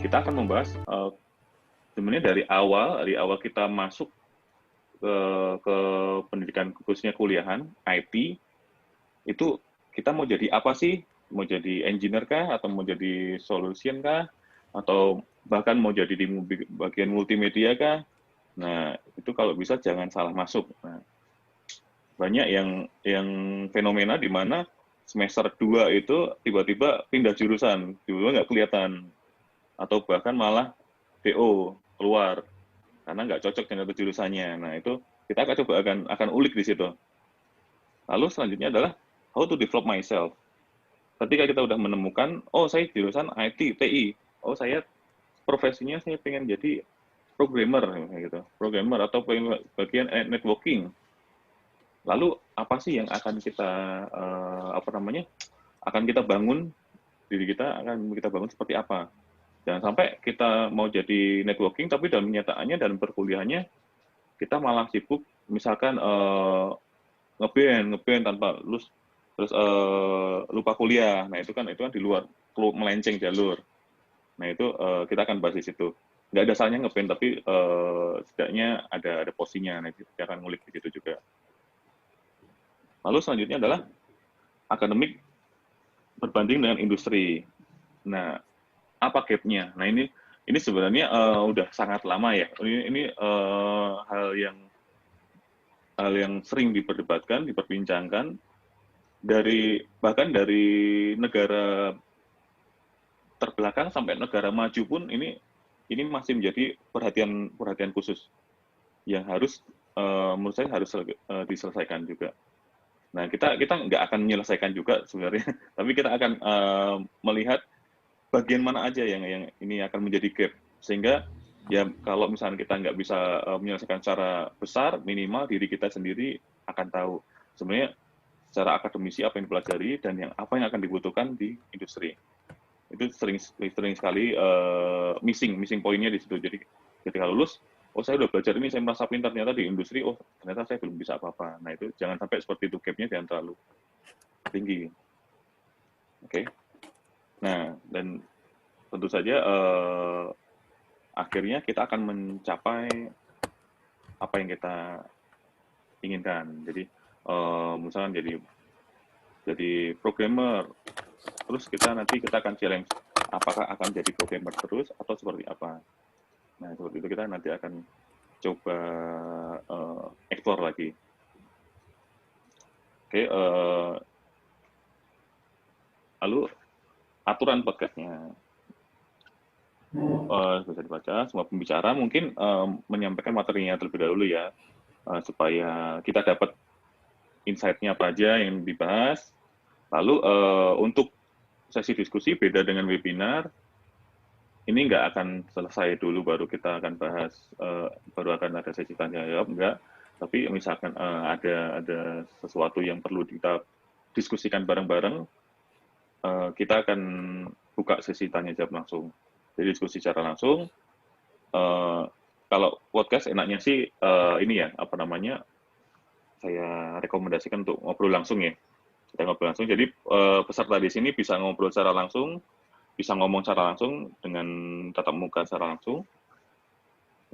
kita akan membahas sebenarnya dari awal kita masuk ke pendidikan khususnya kuliahan IT itu kita mau jadi apa sih? Mau jadi engineer kah atau mau jadi solution kah atau bahkan mau jadi di bagian multimedia kah? Nah, itu kalau bisa jangan salah masuk. Nah, banyak yang fenomena di mana semester 2 itu tiba-tiba pindah jurusan, tiba-tiba nggak kelihatan atau bahkan malah DO keluar karena nggak cocok dengan jurusannya. Nah, itu kita akan coba akan ulik di situ. Lalu selanjutnya adalah how to develop myself. Ketika kita udah menemukan, oh saya jurusan IT, TI, oh saya profesinya saya pengen jadi programmer gitu, programmer atau bagian networking. Lalu apa sih yang akan kita akan kita bangun diri kita akan kita bangun seperti apa? Jangan sampai kita mau jadi networking tapi dalam kenyataannya dalam perkuliahannya kita malah sibuk misalkan ngeband tanpa lulus terus lupa kuliah. Nah, itu kan di luar melenceng jalur. Nah, itu kita akan bahas di situ. Nggak ada salahnya ngeband tapi setidaknya ada posisinya. Nah, kita akan ngulik di situ juga. Lalu selanjutnya adalah akademik berbanding dengan industri. Nah, apa gap-nya? Nah, ini sebenarnya udah sangat lama ya. Ini hal yang sering diperdebatkan, diperbincangkan bahkan dari negara terbelakang sampai negara maju pun ini masih menjadi perhatian khusus yang harus menurut saya harus diselesaikan juga. Nah, kita nggak akan menyelesaikan juga sebenarnya, tapi kita akan melihat bagian mana aja yang ini akan menjadi gap, sehingga ya kalau misalnya kita nggak bisa menyelesaikan secara besar, minimal diri kita sendiri akan tahu sebenarnya secara akademisi apa yang dipelajari dan apa yang akan dibutuhkan di industri. Itu sering sekali missing poinnya di situ. Jadi ketika lulus, oh saya udah belajar ini, saya merasa pintar, ternyata di industri, oh ternyata saya belum bisa apa-apa. Nah, itu jangan sampai seperti itu, gap-nya jangan terlalu tinggi. Oke. Nah, dan tentu saja akhirnya kita akan mencapai apa yang kita inginkan. Jadi misalnya jadi programmer, terus kita akan challenge apakah akan jadi programmer terus atau seperti apa. Nah, seperti itu kita nanti akan coba explore lagi. Oke, lalu aturan podcastnya bisa dibaca. Semua pembicara mungkin menyampaikan materinya terlebih dahulu ya, supaya kita dapat insight-nya apa aja yang dibahas. Lalu untuk sesi diskusi beda dengan webinar, ini nggak akan selesai dulu baru kita akan bahas, baru akan ada sesi tanya jawab, enggak. Tapi misalkan ada sesuatu yang perlu kita diskusikan bareng-bareng, kita akan buka sesi tanya jawab langsung. Jadi diskusi secara langsung. Kalau podcast enaknya sih ini ya, saya rekomendasikan untuk ngobrol langsung ya. Kita ngobrol langsung. Jadi peserta di sini bisa ngobrol secara langsung, bisa ngomong secara langsung dengan tatap muka secara langsung.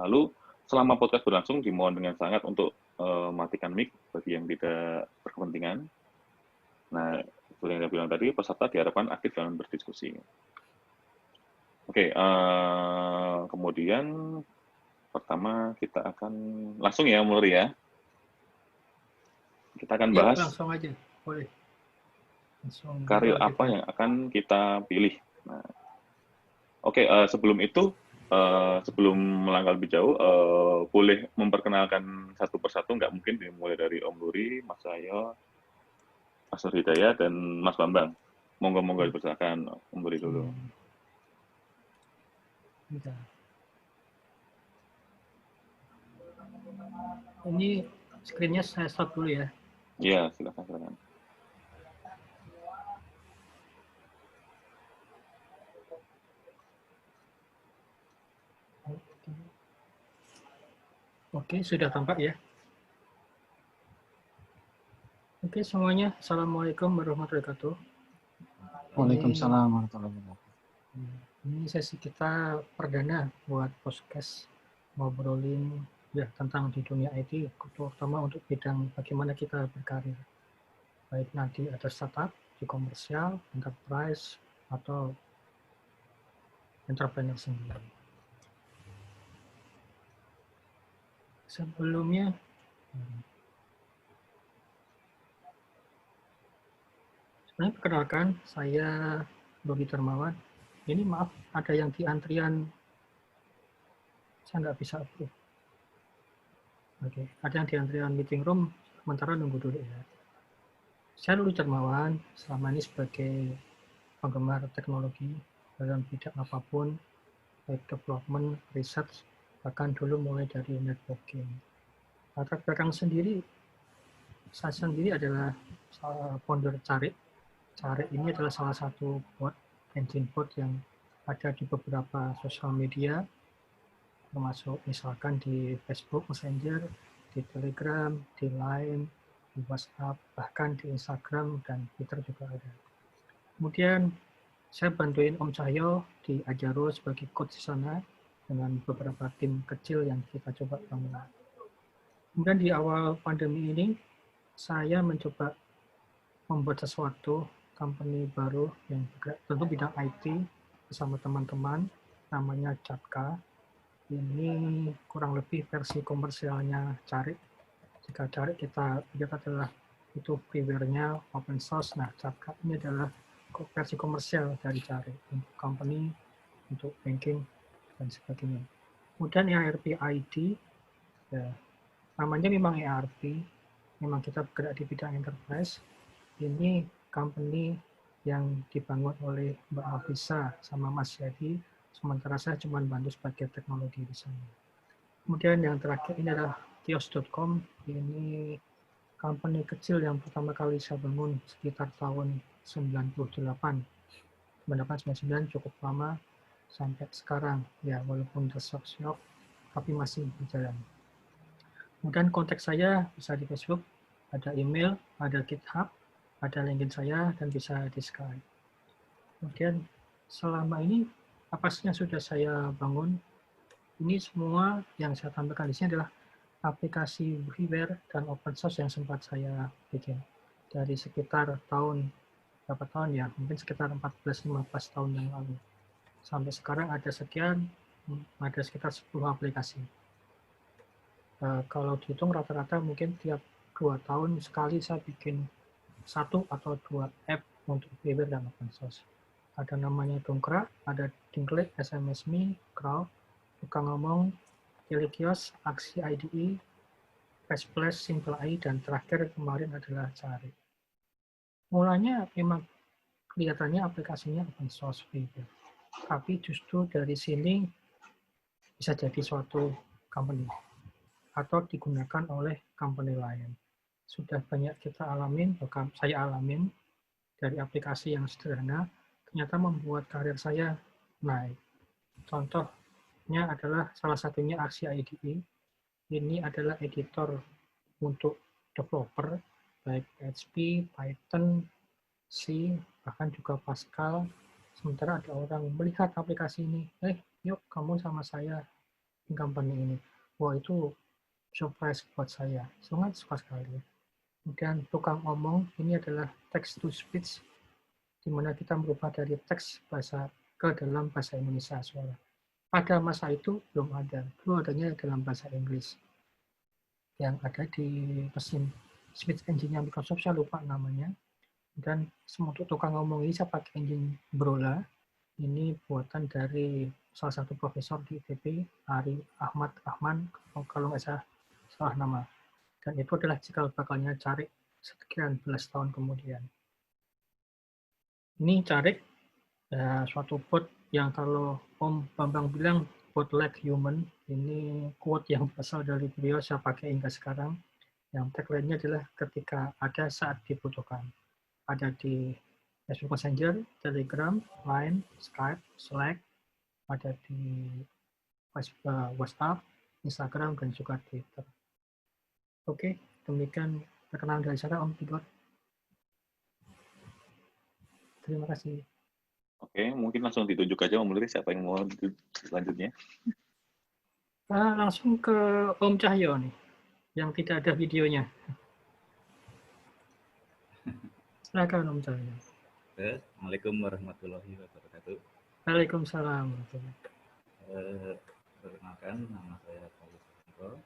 Lalu selama podcast berlangsung dimohon dengan sangat untuk matikan mic bagi yang tidak berkepentingan. Nah, seperti yang saya bilang tadi, peserta diharapkan aktif dalam berdiskusi. Oke, kemudian pertama kita akan langsung ya mulai ya. Kita akan bahas langsung aja, boleh. Karir apa yang akan kita pilih. Nah, oke, sebelum itu, sebelum melangkah lebih jauh, boleh memperkenalkan satu persatu, nggak mungkin dimulai dari Om Luri, Mas Sayo, Mas Nur Hidayat, dan Mas Bambang. Monggo dipersilakan Om Luri dulu. Bentar. Ini screen-nya saya stop dulu ya. Iya, silakan. Oke, sudah tampak ya. Oke, semuanya. Assalamualaikum warahmatullahi wabarakatuh. Waalaikumsalam warahmatullahi wabarakatuh. Ini sesi kita perdana buat podcast ngobrolin ya tentang di dunia IT, terutama untuk bidang bagaimana kita berkarir. Baik nanti ada startup, di komersial, enterprise, atau entrepreneur sendiri. Sebelumnya, sebenarnya perkenalkan, saya Dodi Dermawan. Ini maaf, ada yang di antrian, saya nggak bisa approve. Oke, ada yang di antrian meeting room, sementara nunggu dulu ya. Saya Dodi Dermawan, selama ini sebagai penggemar teknologi dalam bidang apapun, baik development, research, bahkan dulu mulai dari networking. Latar belakang sendiri, saya sendiri adalah founder Carik. Carik ini adalah salah satu bot, engine bot yang ada di beberapa sosial media, termasuk misalkan di Facebook Messenger, di Telegram, di Line, di WhatsApp, bahkan di Instagram dan Twitter juga ada. Kemudian saya bantuin Om Cahyo di Ajaro sebagai coach di sana dengan beberapa tim kecil yang kita coba bangun. Kemudian di awal pandemi ini, saya mencoba membuat sesuatu, company baru yang bergerak tentu bidang IT bersama teman-teman, namanya Catka. Ini kurang lebih versi komersialnya Carik. Jika Carik kita adalah itu freeware-nya open source. Nah, Catka ini adalah versi komersial dari Carik untuk company, untuk banking dan sebagainya. Kemudian ERP ID, ya, namanya memang ERP, memang kita bergerak di bidang enterprise. Ini company yang dibangun oleh Mbak Afisa sama Mas Yadi, sementara saya cuma bantu sebagai teknologi di sana. Kemudian yang terakhir ini adalah kios.com, ini company kecil yang pertama kali saya bangun sekitar tahun 98. 98-99 cukup lama sampai sekarang, ya walaupun tersyok-syok, tapi masih berjalan. Kemudian kontak saya bisa di Facebook, ada email, ada GitHub, ada LinkedIn saya, dan bisa di Skype. Kemudian selama ini apa sih yang sudah saya bangun? Ini semua yang saya tampilkan di sini adalah aplikasi freeware dan open source yang sempat saya bikin. Dari sekitar berapa tahun ya, mungkin sekitar 14-15 tahun yang lalu. Sampai sekarang ada sekitar 10 aplikasi. Kalau dihitung rata-rata mungkin tiap 2 tahun sekali saya bikin 1 atau 2 app untuk freeware dan open source. Ada namanya Dongkrak, ada Dingklik, SMS Me, Crowd, Tukang Ngomong, Telekios, Aksi IDE, Fastplash, Simple AI, dan terakhir kemarin adalah Cari. Mulanya memang kelihatannya aplikasinya open source freeware. Tapi justru dari sini bisa jadi suatu company atau digunakan oleh company lain. Sudah banyak kita alamin, bahkan saya alamin dari aplikasi yang sederhana, ternyata membuat karir saya naik. Contohnya adalah salah satunya Aksi IDE. Ini adalah editor untuk developer, baik PHP, Python, C, bahkan juga Pascal. Sementara ada orang melihat aplikasi ini, yuk kamu sama saya di company ini. Wah, itu surprise buat saya, sangat suka sekali. Kemudian tukang omong, ini adalah text to speech, di mana kita merubah dari teks bahasa ke dalam bahasa Indonesia suara. Pada masa itu belum ada, dulu adanya dalam bahasa Inggris yang ada di mesin speech engine-nya Microsoft, saya lupa namanya. Dan untuk tukang ngomong ini saya pakai engine Brola. Ini buatan dari salah satu profesor di ITB, Ari Ahmad Rahman, kalau nggak salah nama. Dan itu adalah cikal bakalnya Carik sekian belas tahun kemudian. Ini Carik, suatu bot yang kalau Om Bambang bilang bot like human, ini quote yang berasal dari beliau, saya pakai hingga sekarang. Yang tagline-nya adalah ketika ada saat dibutuhkan. Ada di Facebook Messenger, Telegram, Line, Skype, Slack, ada di WhatsApp, Instagram, dan juga Twitter. Oke, demikian perkenalan dari saya, Om Tigor. Terima kasih. Oke, mungkin langsung ditunjuk aja Om Luri siapa yang mau selanjutnya. Langsung ke Om Cahyo nih, yang tidak ada videonya. Silakan Om Cahyo. Assalamualaikum warahmatullahi wabarakatuh. Waalaikumsalam. Perkenalkan, nama saya Paulus Sangko.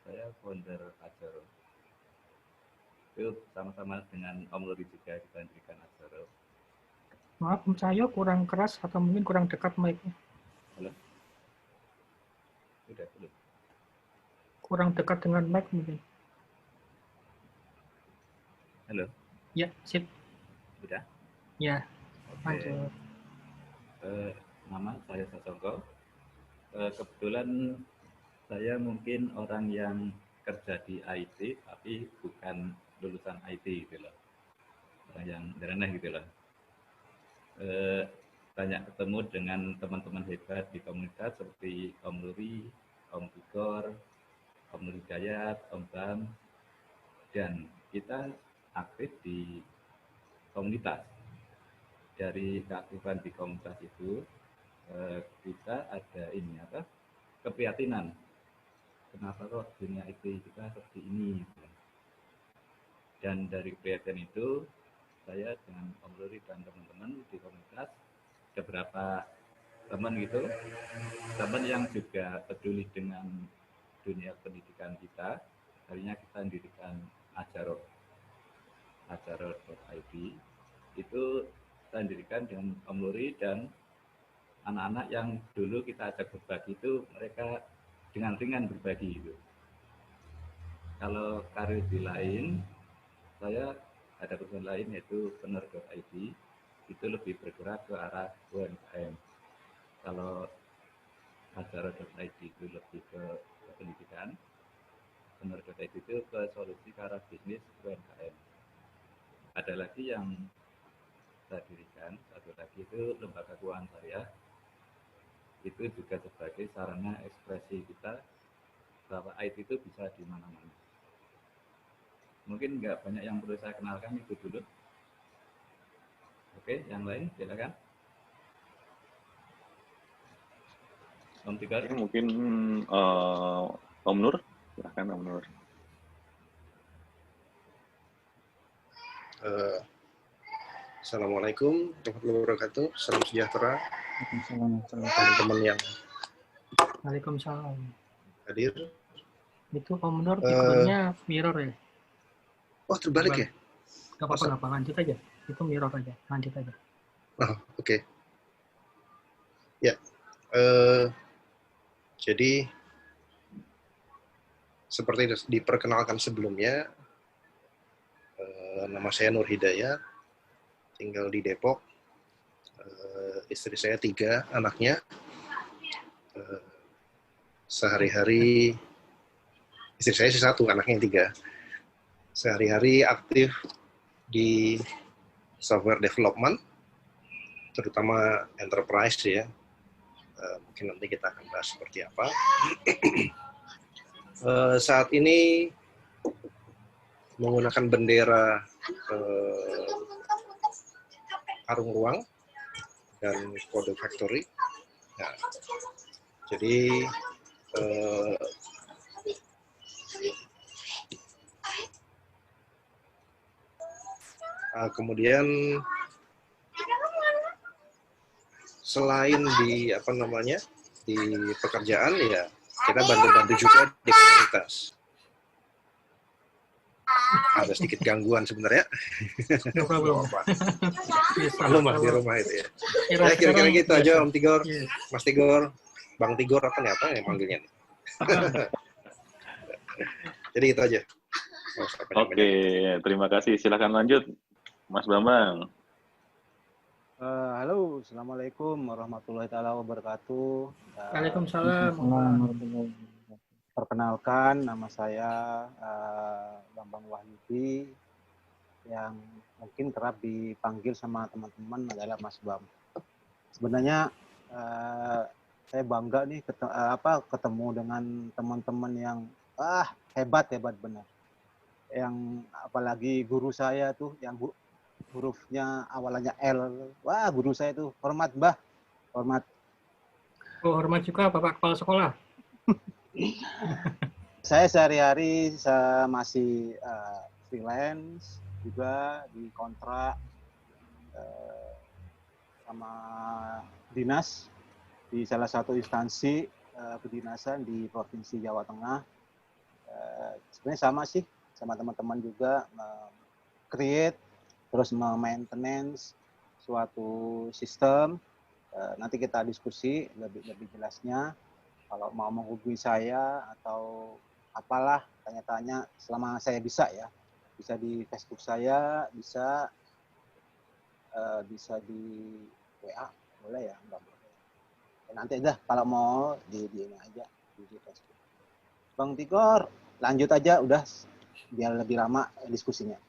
Saya founder Ajaro. Itu sama-sama dengan Om Luri juga kita dirikan Ajaro. Maaf Om Cahyo kurang keras atau mungkin kurang dekat mic-nya. Halo? Udah belum? Kurang dekat dengan mic mungkin. Halo? Ya, sip. Udah? Ya, Oke. lanjut. Nama saya Sasongko. Kebetulan saya mungkin orang yang kerja di IT, tapi bukan lulusan IT gitu loh. Orang yang nyeleneh gitu loh. Banyak ketemu dengan teman-teman hebat di komunitas seperti Om Luri, Om Tigor, Om Nur Hidayat, Om Bam, dan kita aktif di komunitas. Dari keaktifan di komunitas itu, kita ada keprihatinan. Kenapa kok dunia IT kita seperti ini? Dan dari keprihatinan itu, saya dengan Om Luri dan teman-teman di komunitas, ada beberapa teman gitu, teman yang juga peduli dengan dunia pendidikan kita. Akhirnya kita mendirikan Ajaro.id. Itu kita mendirikan dengan Om Luri dan anak-anak yang dulu kita ajak berbagi itu, mereka dengan ringan berbagi itu. Kalau karir di lain, saya ada perusahaan lain yaitu Penur.id, itu lebih bergerak ke arah UMKM. Kalau Ajaro.id itu lebih ke pendidikan, Penur.id itu ke solusi ke arah bisnis UMKM. Ada lagi yang saya dirikan, satu lagi itu lembaga keuangan syariah, itu juga sebagai sarana ekspresi kita bahwa IT itu bisa di mana-mana. Mungkin nggak banyak yang perlu saya kenalkan, itu dulu. Oke, yang lain silakan. Om Tigor. Mungkin Om Nur, silakan Om Nur. Assalamualaikum warahmatullahi wabarakatuh. Salam sejahtera teman-teman yang Waalaikumsalam. hadir. Itu Om Nur background-nya mirror ya? Oh, terbalik ya? Gak apa-apa, lanjut aja. Itu mirror aja, lanjut aja. Oh, oke. Ya, jadi seperti diperkenalkan sebelumnya, nama saya Nur Hidayat, tinggal di Depok. Istri saya 3 anaknya. Sehari-hari, istri saya 1, anaknya 3. Sehari-hari aktif di software development, terutama enterprise ya. Mungkin nanti kita akan bahas seperti apa. Saat ini menggunakan bendera Arung Ruang dan Kode Factory. Nah, jadi kemudian selain di di pekerjaan ya kita bantu-bantu juga di komunitas. Ada sedikit gangguan sebenarnya. No problem. Kalau di rumah itu ya. Ya kira-kira gitu aja Om Tigor, Mas Tigor, Bang Tigor apa ya manggilnya? Jadi itu aja. Oke, terima kasih. Silakan lanjut, Mas Bambang. Halo, Assalamualaikum warahmatullahi wabarakatuh. Waalaikumsalam. Perkenalkan, nama saya Bambang Wahyudi, yang mungkin kerap dipanggil sama teman-teman adalah Mas Bam. Sebenarnya saya bangga nih ketemu dengan teman-teman yang hebat benar. Yang apalagi guru saya tuh, yang hurufnya awalannya L. Wah, guru saya itu hormat, Mbah. Hormat. Oh, hormat juga Bapak Kepala Sekolah. Saya sehari-hari masih freelance juga di kontrak sama dinas di salah satu instansi kedinasan di Provinsi Jawa Tengah. Sebenarnya sama sih, sama teman-teman juga create terus maintenance suatu sistem. Nanti kita diskusi lebih jelasnya. Kalau mau menghubungi saya atau apalah, tanya-tanya selama saya bisa ya. Bisa di Facebook saya, bisa di WA, boleh ya? Enggak boleh. Nanti dah kalau mau di ini aja di Facebook. Bang Tigor, lanjut aja udah biar lebih lama diskusinya.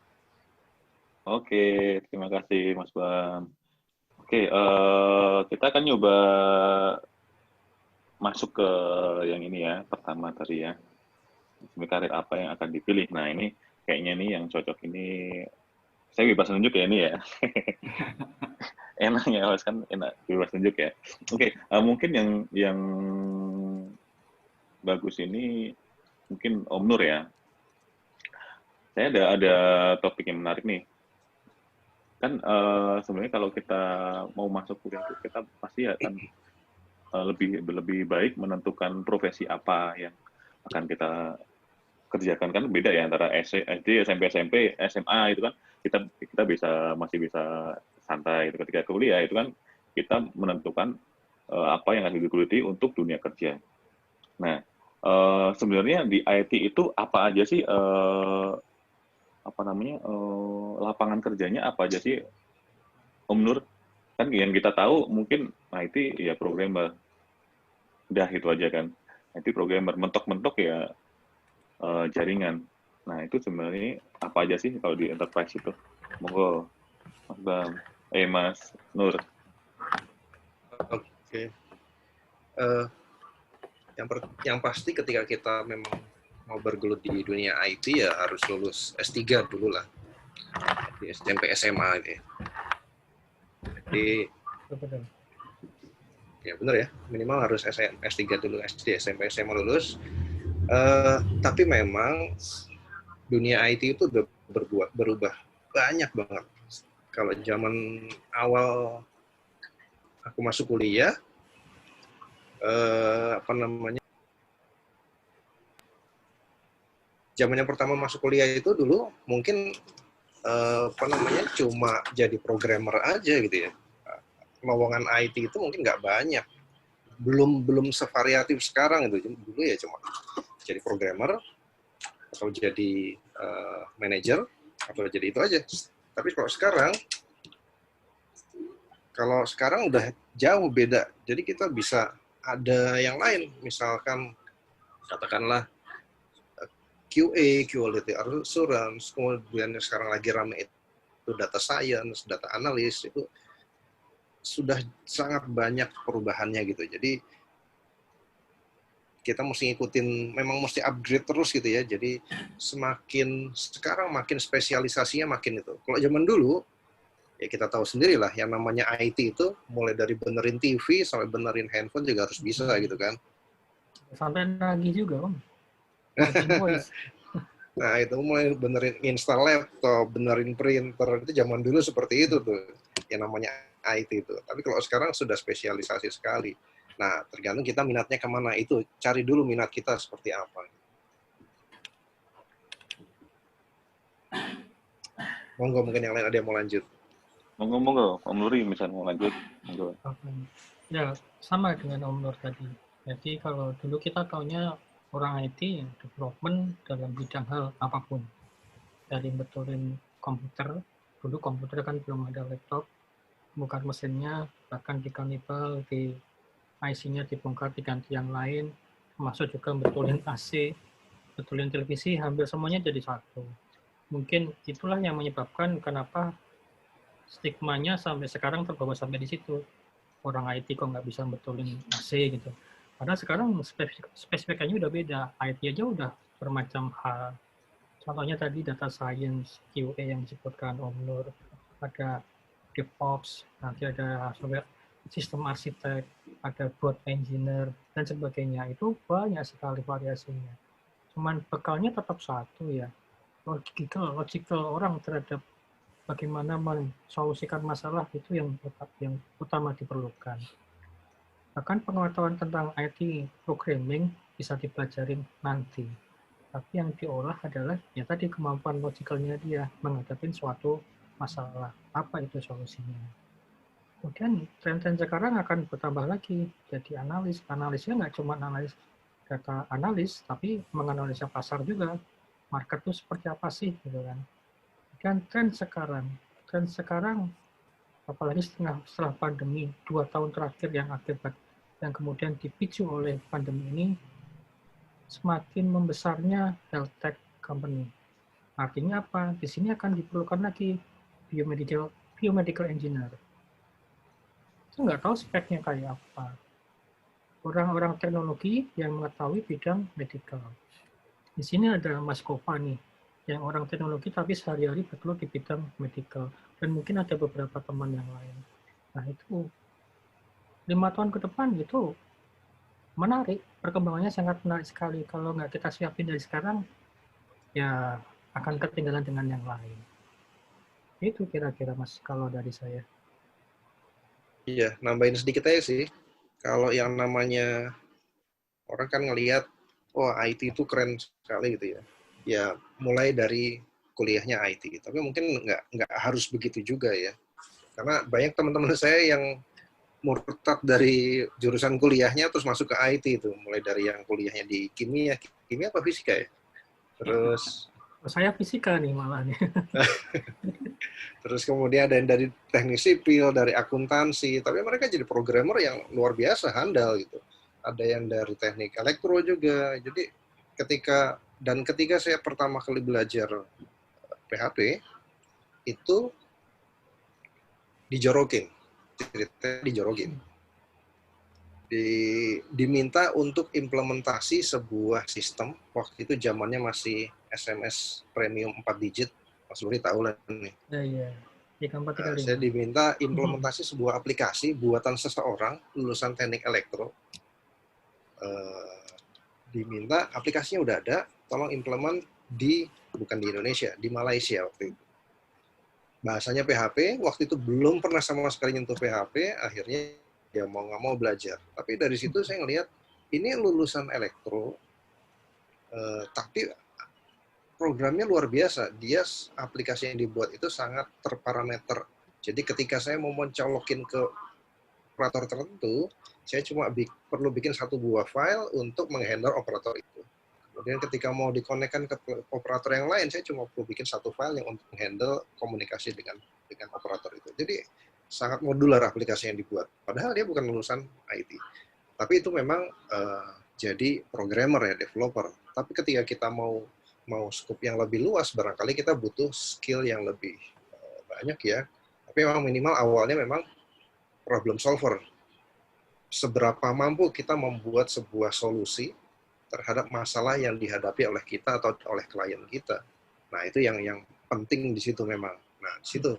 Oke, terima kasih Mas Bam. Oke, kita akan nyoba masuk ke yang ini ya, pertama tadi ya. Karir apa yang akan dipilih. Nah, ini kayaknya nih yang cocok ini, saya bebas nunjuk ya ini ya. Enak ya, Mas, kan enak, bebas nunjuk ya. Oke, mungkin yang bagus ini, mungkin Om Nur ya. Saya ada topik yang menarik nih. Kan sebenarnya kalau kita mau masuk kuliah itu kita pasti akan lebih baik menentukan profesi apa yang akan kita kerjakan. Kan beda ya antara SD, SMP, SMA itu kan kita masih bisa santai. Ketika kuliah itu kan kita menentukan apa yang akan digeluti untuk dunia kerja. Nah, sebenarnya di IT itu apa aja sih lapangan kerjanya apa aja sih, Om Nur? Kan yang kita tahu mungkin IT ya programmer, udah itu aja kan. IT programmer, mentok-mentok ya jaringan. Nah itu sebenarnya apa aja sih kalau di enterprise itu? Monggo, Mas Bam, Mas Nur. Oke. Yang pasti ketika kita memang mau bergelut di dunia IT ya harus lulus S3 dulu lah. Di SMP SMA gitu ya. Jadi ya benar ya, minimal harus S3 dulu, SD, SMP, SMA lulus. Tapi memang dunia IT itu udah berubah banyak banget. Kalau zaman awal aku masuk kuliah, zaman yang pertama masuk kuliah itu dulu mungkin cuma jadi programmer aja gitu ya. Lowongan IT itu mungkin nggak banyak, belum sevariatif sekarang itu. Dulu ya cuma jadi programmer atau jadi manager atau jadi itu aja. Tapi kalau sekarang udah jauh beda. Jadi kita bisa ada yang lain, misalkan katakanlah QA, quality assurance, kemudian sekarang lagi rame itu data science, data analyst, itu sudah sangat banyak perubahannya gitu. Jadi kita mesti ngikutin, memang mesti upgrade terus gitu ya. Jadi sekarang makin spesialisasinya makin itu. Kalau zaman dulu, ya kita tahu sendiri lah, yang namanya IT itu mulai dari benerin TV sampai benerin handphone juga harus bisa gitu kan. Sampai nagih juga, Om. Nah, itu mulai benerin install laptop, benerin printer, itu zaman dulu seperti itu tuh, yang namanya IT itu. Tapi kalau sekarang sudah spesialisasi sekali. Nah, tergantung kita minatnya kemana, itu cari dulu minat kita seperti apa. Monggo, mungkin yang lain ada yang mau lanjut. Monggo, Om Nuri misalnya mau lanjut. Monggo. Ya, sama dengan Om Nur tadi. Jadi kalau dulu kita taunya orang IT development dalam bidang hal apapun. Dari betulin komputer, dulu komputer kan belum ada laptop, bukan mesinnya, bahkan di kanibal, di IC-nya dibongkar diganti yang lain, termasuk juga betulin AC, betulin televisi, hampir semuanya jadi satu. Mungkin itulah yang menyebabkan kenapa stigmanya sampai sekarang terbawa sampai di situ. Orang IT kok nggak bisa betulin AC gitu. Karena sekarang spesifikasinya udah beda. IT aja udah bermacam hal. Contohnya tadi data science, QA yang disebutkan Om Nur. ada DevOps, nanti ada software sistem arsitek, ada board engineer, dan sebagainya. Itu banyak sekali variasinya. Cuman bekalnya tetap satu ya, logical orang terhadap bagaimana mensolusikan masalah itu yang utama diperlukan. Bahkan pengetahuan tentang IT programming bisa dipelajarin nanti. Tapi yang diolah adalah ya tadi kemampuan logicalnya dia menghadapi suatu masalah. Apa itu solusinya? Kemudian tren-tren sekarang akan bertambah lagi. Jadi analisnya nggak cuma analis data analis, tapi menganalisa pasar juga. Market itu seperti apa sih, gitu kan? Dan tren sekarang, apalagi setelah pandemi 2 tahun terakhir yang kemudian dipicu oleh pandemi ini, semakin membesarnya health tech company. Artinya apa? Di sini akan diperlukan lagi biomedical engineer. Saya nggak tahu speknya kayak apa. Orang-orang teknologi yang mengetahui bidang medical. Di sini ada Mas Kova nih, yang orang teknologi tapi sehari-hari bergelut di bidang medical. Dan mungkin ada beberapa teman yang lain. Nah itu 5 tahun ke depan itu menarik, perkembangannya sangat menarik sekali. Kalau nggak kita siapin dari sekarang, ya akan ketinggalan dengan yang lain. Itu kira-kira Mas, kalau dari saya. Iya, nambahin sedikit aja sih. Kalau yang namanya orang kan ngelihat, oh IT itu keren sekali gitu ya. Ya mulai dari kuliahnya IT. Tapi mungkin nggak harus begitu juga ya. Karena banyak teman-teman saya yang murtad dari jurusan kuliahnya terus masuk ke IT itu. Mulai dari yang kuliahnya di kimia apa fisika ya? Terus Saya fisika nih malah nih. terus kemudian ada yang dari teknik sipil, dari akuntansi, tapi mereka jadi programmer yang luar biasa, handal gitu. Ada yang dari teknik elektro juga. Jadi ketika saya pertama kali belajar PHP, itu dijorokin. Ceritanya dijorokin. Diminta untuk implementasi sebuah sistem, waktu itu zamannya masih SMS premium 4 digit, Mas Luri tahu lah nih. Iya. Saya diminta implementasi sebuah aplikasi buatan seseorang lulusan teknik elektro. Diminta aplikasinya udah ada, tolong implement bukan di Indonesia, di Malaysia waktu itu. Bahasanya PHP, waktu itu belum pernah sama sekali nyentuh PHP, akhirnya ya mau nggak mau belajar. Tapi dari situ saya ngelihat ini lulusan elektro, tapi programnya luar biasa. Dia aplikasi yang dibuat itu sangat terparameter. Jadi ketika saya mau mencolokin ke operator tertentu, saya cuma perlu bikin satu buah file untuk menghandle operator itu. Kemudian ketika mau dikonekkan ke operator yang lain, saya cuma perlu bikin satu file yang untuk menghandle komunikasi dengan operator itu. Jadi sangat modular aplikasi yang dibuat. Padahal dia bukan lulusan IT. Tapi itu memang jadi programmer ya, developer. Tapi ketika kita mau scope yang lebih luas, barangkali kita butuh skill yang lebih banyak ya. Tapi memang minimal awalnya memang problem solver. Seberapa mampu kita membuat sebuah solusi terhadap masalah yang dihadapi oleh kita atau oleh klien kita. Nah, itu yang penting di situ memang. Nah, di situ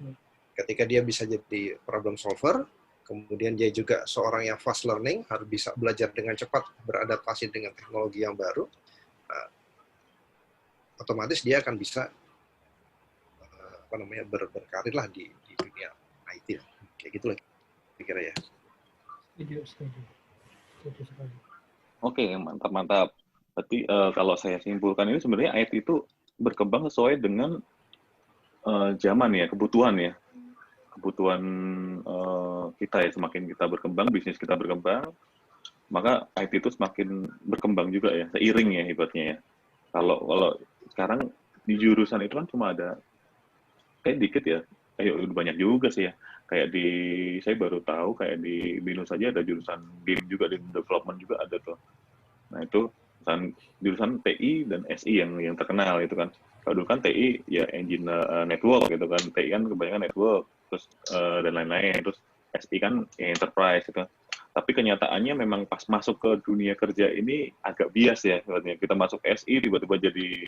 ketika dia bisa jadi problem solver, kemudian dia juga seorang yang fast learning, harus bisa belajar dengan cepat, beradaptasi dengan teknologi yang baru, nah, otomatis dia akan bisa berkarir lah di dunia IT. Kayak gitu lah kira-kira ya. Setuju sekali. Oke, mantap. Berarti kalau saya simpulkan ini sebenarnya IT itu berkembang sesuai dengan zaman ya, kebutuhan ya. Kebutuhan kita ya, semakin kita berkembang, bisnis kita berkembang, maka IT itu semakin berkembang juga ya, seiring ya hebatnya ya. Kalau sekarang di jurusan itu kan cuma ada kayak dikit ya, kayak banyak juga sih ya. Kayak saya baru tahu kayak di BINUS saja ada jurusan game juga, di development juga ada tuh. Nah itu jurusan TI dan SI yang terkenal itu kan. Kalau dulu kan TI ya engine network gitu kan, TI kan kebanyakan network terus dan lain-lain, terus SI kan ya enterprise gitu. Tapi kenyataannya memang pas masuk ke dunia kerja ini agak bias ya, kita masuk SI tiba-tiba jadi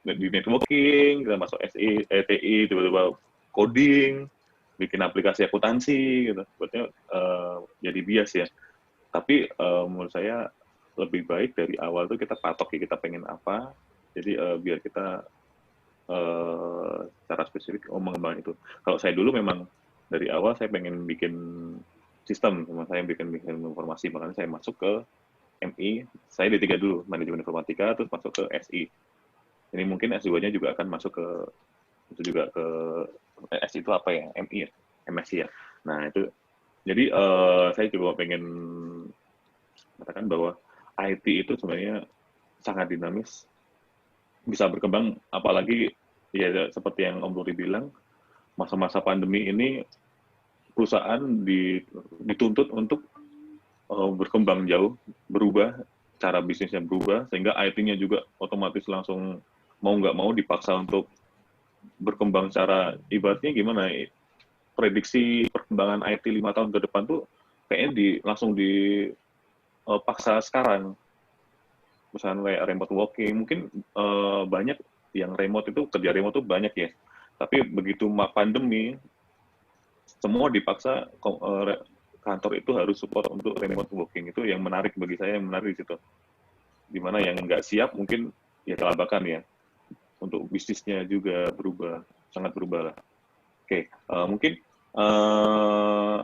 di networking, kita masuk TI tiba-tiba coding, bikin aplikasi akuntansi gitu. Buatnya jadi bias ya. Tapi menurut saya lebih baik dari awal tuh kita patok ya kita pengen apa. Jadi biar kita secara spesifik mengembangkan itu. Kalau saya dulu memang dari awal saya pengen bikin sistem, sama saya bikin informasi, makanya saya masuk ke MI, saya D3 dulu, manajemen informatika, terus masuk ke SI. Ini mungkin S2-nya juga akan masuk ke itu juga ke SI itu apa ya? MI ya, MSI ya. Nah itu, jadi saya juga pengen katakan bahwa IT itu sebenarnya sangat dinamis, bisa berkembang, apalagi ya seperti yang Om Luri bilang, masa-masa pandemi ini perusahaan dituntut untuk berkembang jauh, berubah, cara bisnisnya berubah, sehingga IT-nya juga otomatis langsung mau nggak mau dipaksa untuk berkembang secara ibaratnya gimana, prediksi perkembangan IT 5 tahun ke depan tuh kayaknya langsung dipaksa sekarang. Misalnya kayak remote working, mungkin banyak yang remote itu, kerja remote tuh banyak ya, tapi begitu pandemi, semua dipaksa kantor itu harus support untuk remote working. Itu yang menarik bagi saya, yang menarik di situ. Dimana yang nggak siap mungkin ya kelabakan ya. Untuk bisnisnya juga berubah, sangat berubah lah. Oke, mungkin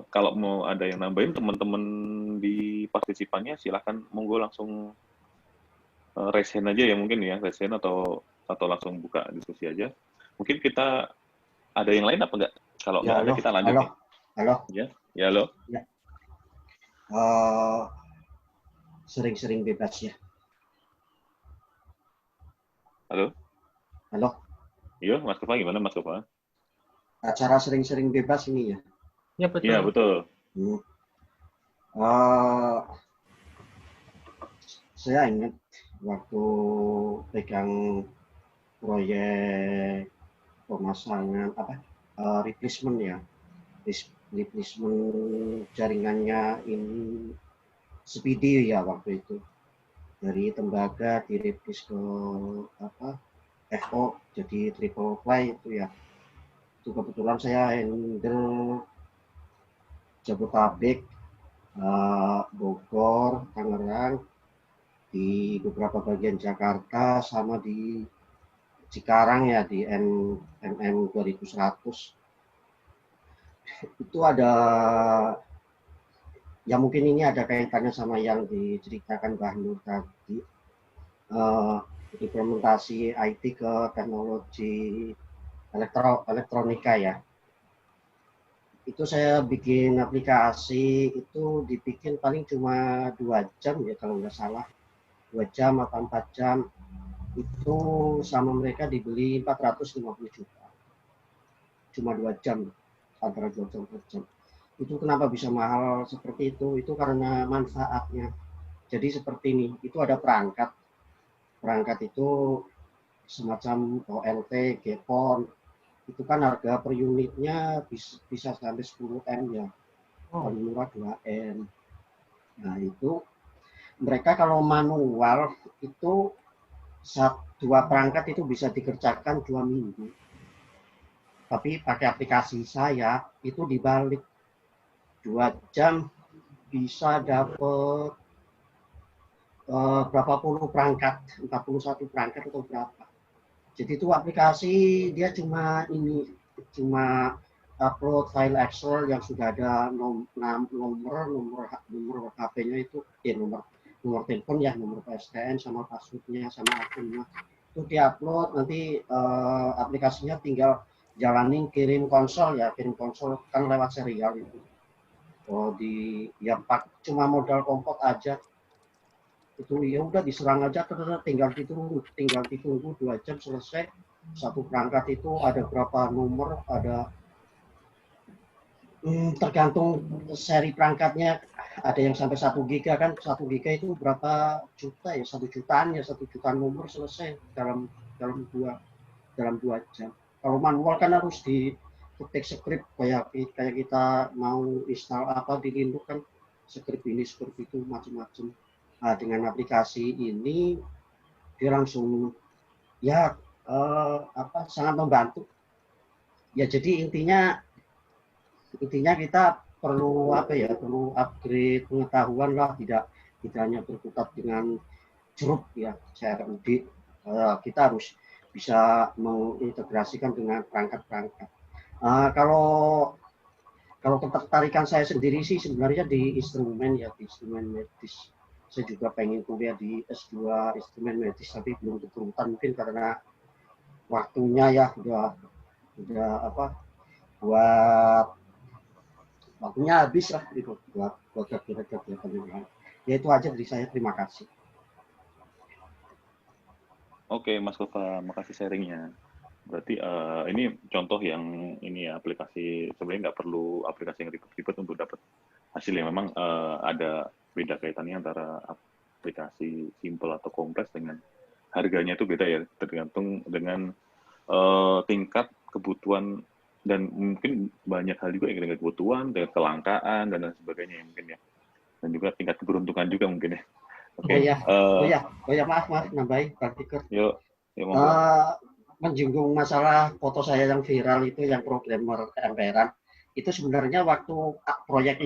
kalau mau ada yang nambahin teman-teman di partisipannya, silakan monggo langsung raise hand aja ya mungkin ya, raise hand atau langsung buka diskusi aja. Mungkin kita ada yang lain apa enggak? Kalau Ya, nggak ada kita lanjut halo. ya. Halo. Ya, halo. Ya. Sering-sering bebas ya. Halo. Halo. Iya, Mas Kofa gimana Mas Kofa? Acara sering-sering bebas ini ya. Ya betul. Iya betul. Saya ingat waktu pegang proyek pemasangan replacement ya, replacement jaringannya ini Speedy ya waktu itu, dari tembaga direplace ke FO jadi triple play itu ya. Itu kebetulan saya handle Jabodetabek, Bogor, Tangerang, di beberapa bagian Jakarta, sama di Cikarang ya, di MM 2100. Itu ada, ya mungkin ini ada kaitannya sama yang diceritakan Mbah Nur tadi, implementasi IT ke teknologi elektronika ya. Itu saya bikin aplikasi, itu dibikin paling cuma 2 jam ya kalau nggak salah, 2 jam atau 4 jam. Itu sama mereka dibeli 450 juta. Cuma 2 jam, antara 2 jam 4 jam. Itu kenapa bisa mahal seperti itu? Itu karena manfaatnya. Jadi seperti ini, itu ada perangkat. Perangkat itu semacam OLT, GPON. Itu kan harga per unitnya bisa sampai 10 M ya. Paling murah 2 M. Nah itu, mereka kalau manual itu 2 perangkat itu bisa dikerjakan 2 minggu. Tapi pakai aplikasi saya itu dibalik, 2 jam bisa dapat berapa puluh perangkat, 41 perangkat atau berapa. Jadi itu aplikasi dia cuma upload file Excel yang sudah ada nomor HP-nya itu, nomor telepon ya, nomor PSTN sama passwordnya sama akunnya itu diupload, nanti aplikasinya tinggal jalanin kirim konsol kan lewat serial itu. Cuma modal kompot aja itu, ya udah diserang aja, tinggal ditunggu 2 jam selesai. Satu perangkat itu ada berapa nomor, ada tergantung seri perangkatnya, ada yang sampai 1 giga kan, 1 giga itu berapa juta ya, 1 jutaan ya, 1 jutaan nomor selesai dalam 2 jam. Kalau manual kan harus diketik script kayak kita mau install apa di Linux kan, script ini script itu macam-macam. Nah, dengan aplikasi ini dia langsung ya sangat membantu. Ya jadi intinya kita perlu apa ya, perlu upgrade pengetahuan lah, tidak hanya berkutat dengan jeruk ya CRUD. Kita harus bisa mengintegrasikan dengan perangkat-perangkat. Kalau ketertarikan saya sendiri sih sebenarnya di instrumen ya, di instrumen medis. Saya juga pengen kuliah di S2 instrumen medis, tapi belum keturutan mungkin karena waktunya ya udah apa, buat waktunya habis lah itu buat kegiatan yang lain. Ya itu aja dari saya, terima kasih. Oke, Mas Kova, makasih sharingnya. Berarti ini contoh yang ini ya, aplikasi sebenarnya nggak perlu aplikasi yang ribet-ribet untuk dapat hasilnya. Memang ada beda kaitannya antara aplikasi simple atau kompleks dengan harganya itu beda ya, tergantung dengan tingkat kebutuhan dan mungkin banyak hal juga yang dengan kebutuhan, dengan kelangkaan dan lain sebagainya ya, mungkin ya. Dan juga tingkat keberuntungan juga mungkin ya. Oke. Oh ya maaf nambahin Pak Tiker. Yuk monggo. Menyinggung masalah foto saya yang viral itu, yang programmer emperan, itu sebenarnya waktu proyek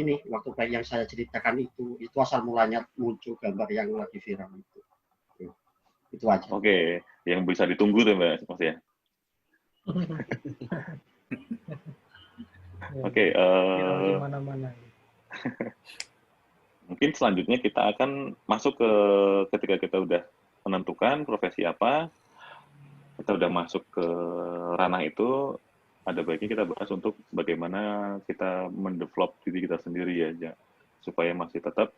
yang saya ceritakan itu asal mulanya muncul gambar yang lagi viral itu aja. Oke, yang bisa ditunggu tuh Mas ya. Oke, mana-mana. Mungkin selanjutnya kita akan masuk ke ketika kita udah menentukan profesi apa, kita udah masuk ke ranah itu, ada baiknya kita bahas untuk bagaimana kita mendevelop diri kita sendiri ya, supaya masih tetap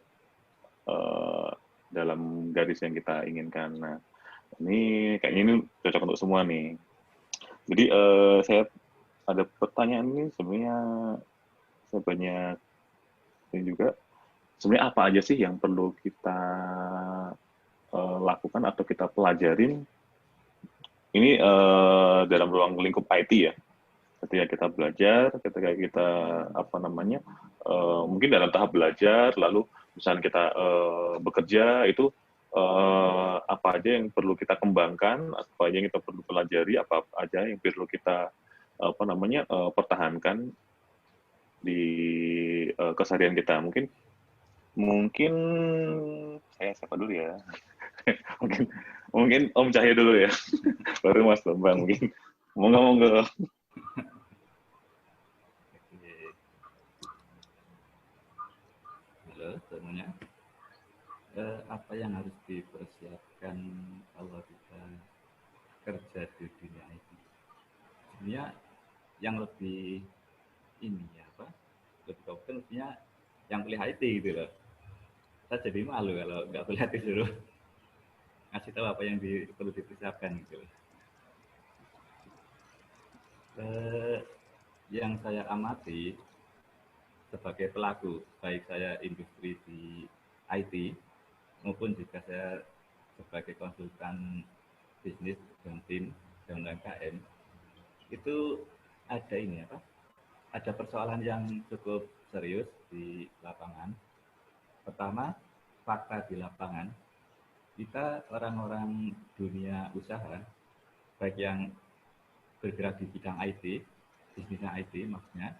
dalam garis yang kita inginkan. Nah, ini kayaknya ini cocok untuk semua nih. Jadi saya ada pertanyaan ini sebenarnya saya banyak ini juga. Sebenarnya apa aja sih yang perlu kita lakukan atau kita pelajarin ini dalam ruang lingkup IT ya. Ketika kita belajar, ketika kita apa namanya, mungkin dalam tahap belajar, lalu misalnya kita bekerja itu apa aja yang perlu kita kembangkan, apa aja yang kita perlu pelajari, apa aja yang perlu kita apa namanya pertahankan di keseharian kita. Mungkin saya siapa dulu ya? mungkin Om Cahyo dulu ya, baru Mas Bambang mungkin. Monggo. Halo semuanya. Apa yang harus dipersiapkan kalau kita kerja di dunia IT? Sebenarnya yang lebih ini ya apa? Lebih kompeten yang pilih IT gitu loh. Saya jadi malu kalau nggak pilih IT dulu. Ngasih tahu apa yang perlu dipersiapkan gitu. Yang saya amati sebagai pelaku, baik saya industri di IT maupun juga saya sebagai konsultan bisnis dan tim dan UMKM, itu ada ini apa? Ada persoalan yang cukup serius di lapangan. Pertama, fakta di lapangan, kita orang-orang dunia usaha, baik yang bergerak di bidang IT, bisnisnya IT maksudnya,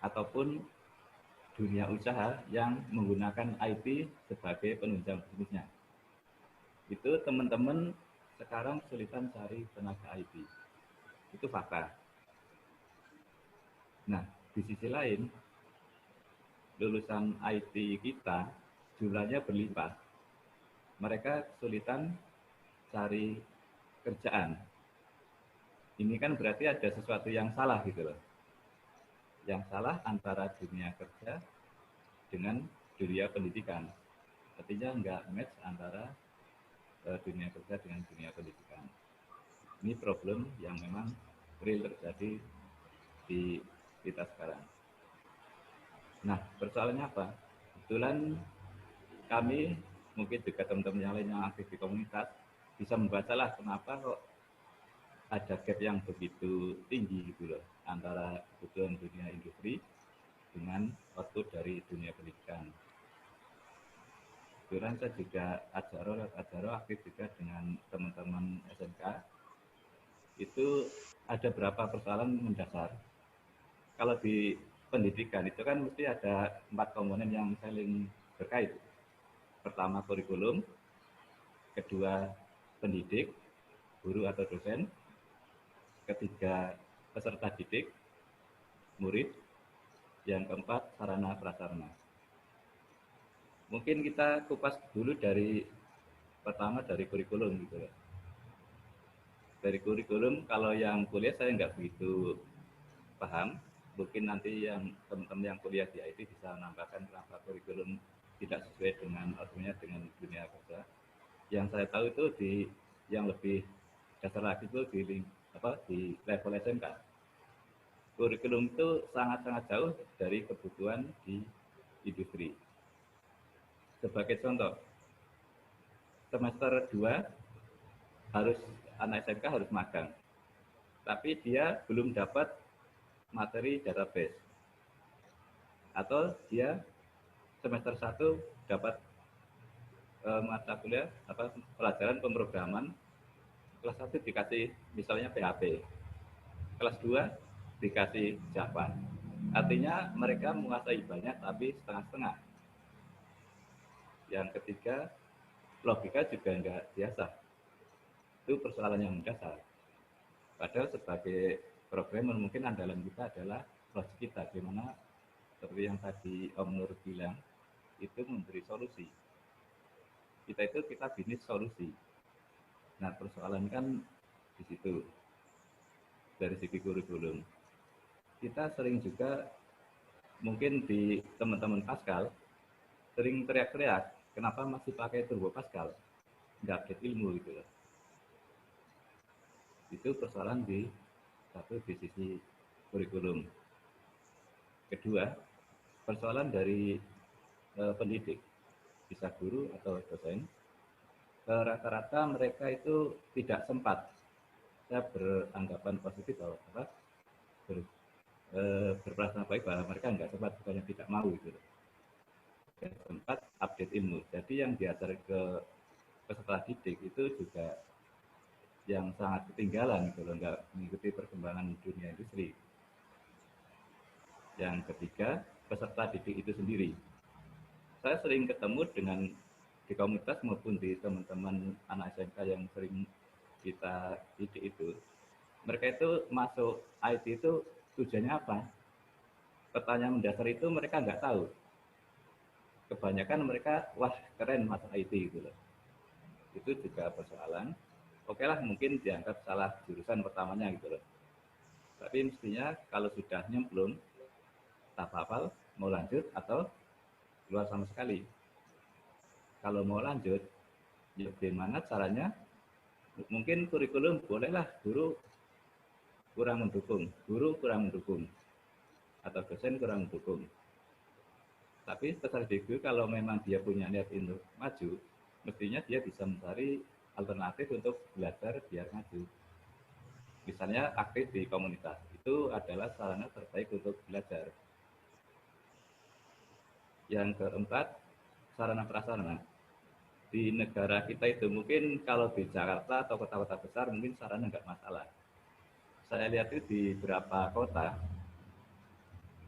ataupun dunia usaha yang menggunakan IT sebagai penunjang bisnisnya. Itu teman-teman sekarang kesulitan cari tenaga IT. Itu fakta. Nah, di sisi lain, lulusan IT kita jumlahnya berlimpah. Mereka kesulitan cari kerjaan. Ini kan berarti ada sesuatu yang salah gitu loh. Yang salah antara dunia kerja dengan dunia pendidikan. Artinya nggak match antara dunia kerja dengan dunia pendidikan. Ini problem yang memang real terjadi di kita sekarang. Nah, persoalannya apa? Kebetulan kami, mungkin juga teman-teman yang lain yang aktif di komunitas, bisa membacalah kenapa kok ada gap yang begitu tinggi gitu loh, antara kebutuhan dunia industri dengan output dari dunia pendidikan. Kebetulan saya juga Ajaro aktif juga dengan teman-teman SMK. Itu ada berapa persoalan mendasar. Kalau di pendidikan itu kan mesti ada 4 komponen yang saling berkait. Pertama kurikulum, kedua pendidik, guru atau dosen, ketiga peserta didik, murid, yang keempat sarana prasarana. Mungkin kita kupas dulu pertama dari kurikulum gitu ya. Dari kurikulum kalau yang kuliah saya nggak begitu paham. Mungkin nanti yang teman-teman yang kuliah di IT bisa menambahkan kenapa kurikulum tidak sesuai dengan artinya dengan dunia kerja. Yang saya tahu itu yang lebih dasar lagi itu di level SMK. Kurikulum itu sangat-sangat jauh dari kebutuhan di industri. Sebagai contoh, semester 2 anak SMK harus magang, tapi dia belum dapat materi database, atau dia semester 1 dapat mata kuliah pelajaran pemrograman, kelas 1 dikasih misalnya PHP, kelas 2 dikasih Java. Artinya mereka menguasai banyak tapi setengah-setengah. Yang ketiga, logika juga nggak biasa. Itu persoalan yang mendasar. Padahal sebagai programmer mungkin andalan kita adalah logik kita, gimana seperti yang tadi Om Nur bilang, itu memberi solusi. Kita bisnis solusi. Nah, persoalan kan di situ. Dari segi kurikulum. Kita sering juga mungkin di teman-teman Pascal sering teriak-teriak, kenapa masih pakai Turbo Pascal? Nggak update ilmu gitu loh. Itu persoalan di sisi kurikulum. Kedua, persoalan dari pendidik, bisa guru atau dosen, rata-rata mereka itu tidak sempat. Saya beranggapan positif bahwa berprasangka baik bahwa mereka nggak sempat, bukannya tidak mau gitu. Sempat update ilmu. Jadi yang diajar ke peserta didik itu juga yang sangat ketinggalan kalau nggak mengikuti perkembangan dunia industri. Yang ketiga, peserta didik itu sendiri. Saya sering ketemu dengan di komunitas maupun di teman-teman anak SMK yang sering kita didik itu, mereka itu masuk IT itu tujuannya apa? Pertanyaan mendasar itu mereka nggak tahu. Kebanyakan mereka, wah keren masuk IT gitu loh. Itu juga persoalan. Oke lah, mungkin dianggap salah jurusan pertamanya gitu loh. Tapi mestinya kalau sudah nyemplung, tak hafal, mau lanjut atau keluar sama sekali. Kalau mau lanjut, ya bagaimana caranya? Mungkin kurikulum bolehlah guru kurang mendukung, atau dosen kurang mendukung. Tapi peserta didik kalau memang dia punya niat untuk maju, mestinya dia bisa mencari alternatif untuk belajar biar maju. Misalnya aktif di komunitas, itu adalah sarana terbaik untuk belajar. Yang keempat, sarana prasarana. Di negara kita itu mungkin kalau di Jakarta atau kota-kota besar mungkin sarana nggak masalah. Saya lihat itu di beberapa kota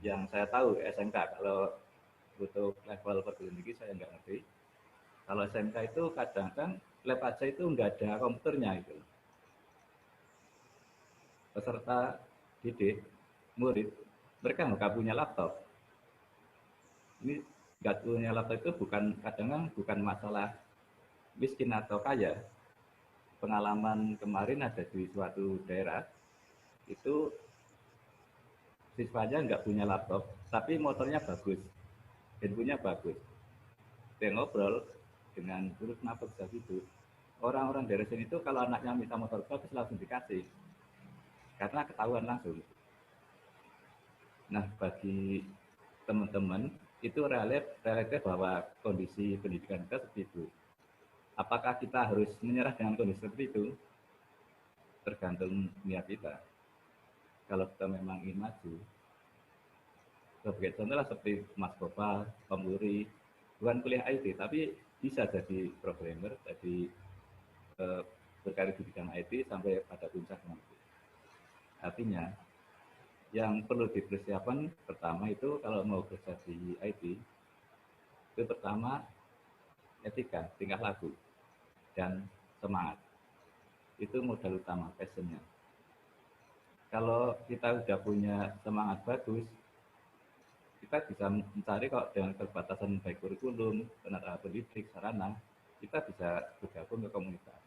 yang saya tahu SMK, kalau untuk level perguruan tinggi saya nggak ngerti. Kalau SMK itu kadang-kadang lab aja itu nggak ada komputernya itu. Peserta didik, murid, mereka nggak punya laptop. Ini nggak punya laptop itu kadang-kadang bukan masalah miskin atau kaya. Pengalaman kemarin ada di suatu daerah, itu siswanya nggak punya laptop, tapi motornya bagus, handphonenya bagus. Dia ngobrol dengan guru, kenapa bisa gitu. Orang-orang dari sini itu kalau anaknya minta motor bagus langsung dikasih, karena ketahuan langsung. Nah, bagi teman-teman itu relatif bahwa kondisi pendidikan kita seperti itu. Apakah kita harus menyerah dengan kondisi seperti itu? Tergantung niat kita. Kalau kita memang ingin maju, sebagai contoh lah seperti Mas Gopal, Om Luri, bukan kuliah IT, tapi bisa jadi programmer, jadi berkarir di bidang IT sampai pada puncak nanti. Artinya, yang perlu dipersiapkan pertama itu kalau mau kerja di IT, itu pertama etika, tingkah laku, dan semangat. Itu modal utama, passionnya. Kalau kita sudah punya semangat bagus, kita bisa mencari kok dengan keterbatasan baik kurikulum, tenaga pendidik, sarana, kita bisa bergabung ke komunitas.